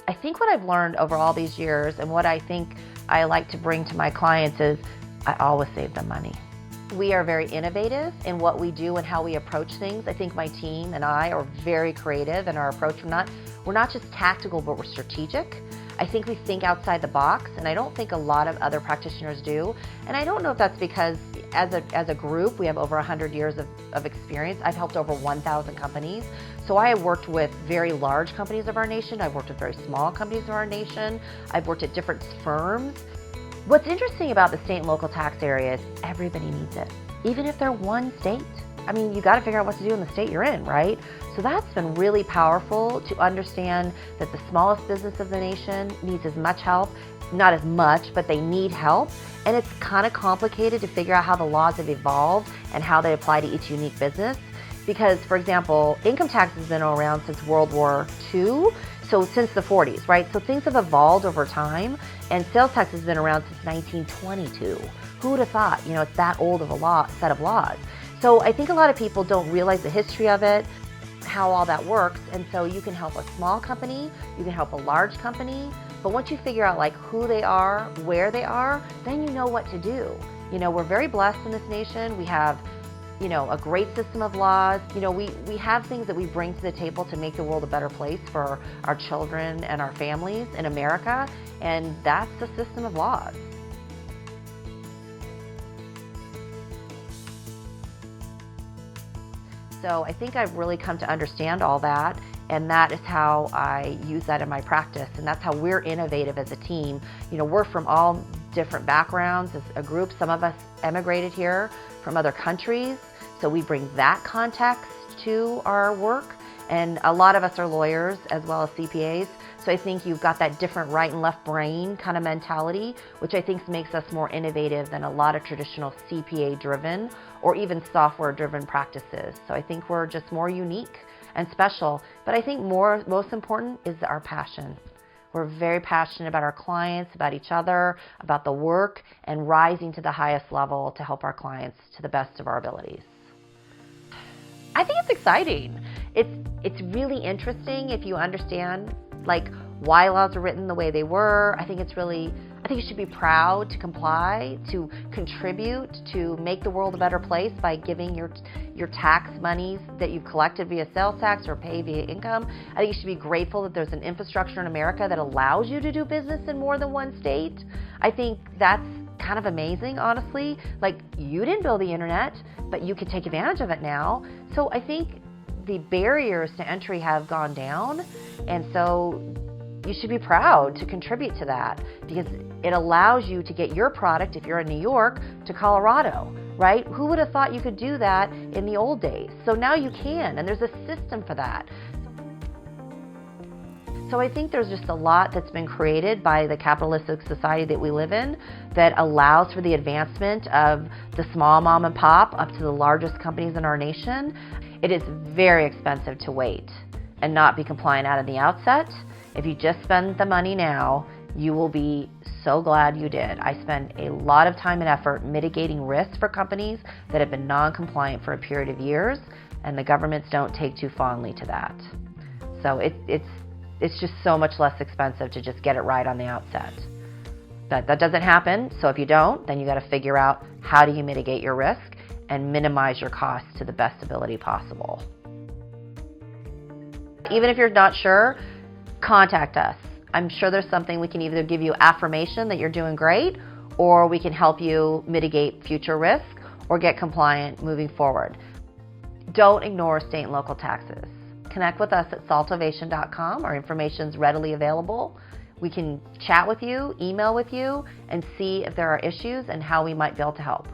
I think what I've learned over all these years and what I think I like to bring to my clients is I always save them money. We are very innovative in what we do and how we approach things. I think my team and I are very creative in our approach. We're not just tactical, but we're strategic. I think we think outside the box, and I don't think a lot of other practitioners do. And I don't know if that's because as a group, we have over 100 years of experience. I've helped over 1,000 companies. So I have worked with very large companies of our nation. I've worked with very small companies of our nation. I've worked at different firms. What's interesting about the state and local tax area is everybody needs it, even if they're one state. I mean, you got to figure out what to do in the state you're in, right? So that's been really powerful to understand that the smallest business of the nation needs as much help, not as much, but they need help. And it's kind of complicated to figure out how the laws have evolved and how they apply to each unique business. Because, for example, income tax has been around since World War II, so since the 40s, right? So things have evolved over time, and sales tax has been around since 1922. Who would have thought, it's that old of a set of laws? So I think a lot of people don't realize the history of it, how all that works, and so you can help a small company, you can help a large company, but once you figure out who they are, where they are, then you know what to do. We're very blessed in this nation. We have a great system of laws. We have things that we bring to the table to make the world a better place for our children and our families in America, and that's the system of laws. So I think I've really come to understand all that, and that is how I use that in my practice, and that's how we're innovative as a team. We're from all different backgrounds as a group. Some of us emigrated here from other countries, so we bring that context to our work, and a lot of us are lawyers as well as CPAs, so I think you've got that different right and left brain kind of mentality, which I think makes us more innovative than a lot of traditional CPA-driven or even software-driven practices. So I think we're just more unique and special, but I think most important is our passion. We're very passionate about our clients, about each other, about the work, and rising to the highest level to help our clients to the best of our abilities. I think it's exciting. It's really interesting if you understand why laws are written the way they were. I think you should be proud to comply, to contribute, to make the world a better place by giving your tax monies that you've collected via sales tax or pay via income. I think you should be grateful that there's an infrastructure in America that allows you to do business in more than one state. I think that's kind of amazing, honestly. You didn't build the internet, but you can take advantage of it now. So I think the barriers to entry have gone down, and so you should be proud to contribute to that because it allows you to get your product, if you're in New York, to Colorado, right? Who would have thought you could do that in the old days? So now you can, and there's a system for that. So I think there's just a lot that's been created by the capitalistic society that we live in that allows for the advancement of the small mom and pop up to the largest companies in our nation. It is very expensive to wait and not be compliant out of the outset. If you just spend the money now, you will be so glad you did. I spend a lot of time and effort mitigating risks for companies that have been non-compliant for a period of years, and the governments don't take too fondly to that. So it's just so much less expensive to just get it right on the outset. That doesn't happen, so if you don't, then you got to figure out how do you mitigate your risk and minimize your costs to the best ability possible. Even if you're not sure, contact us. I'm sure there's something we can either give you affirmation that you're doing great, or we can help you mitigate future risk or get compliant moving forward. Don't ignore state and local taxes. Connect with us at SALTovation.com. Our information is readily available. We can chat with you, email with you, and see if there are issues and how we might be able to help.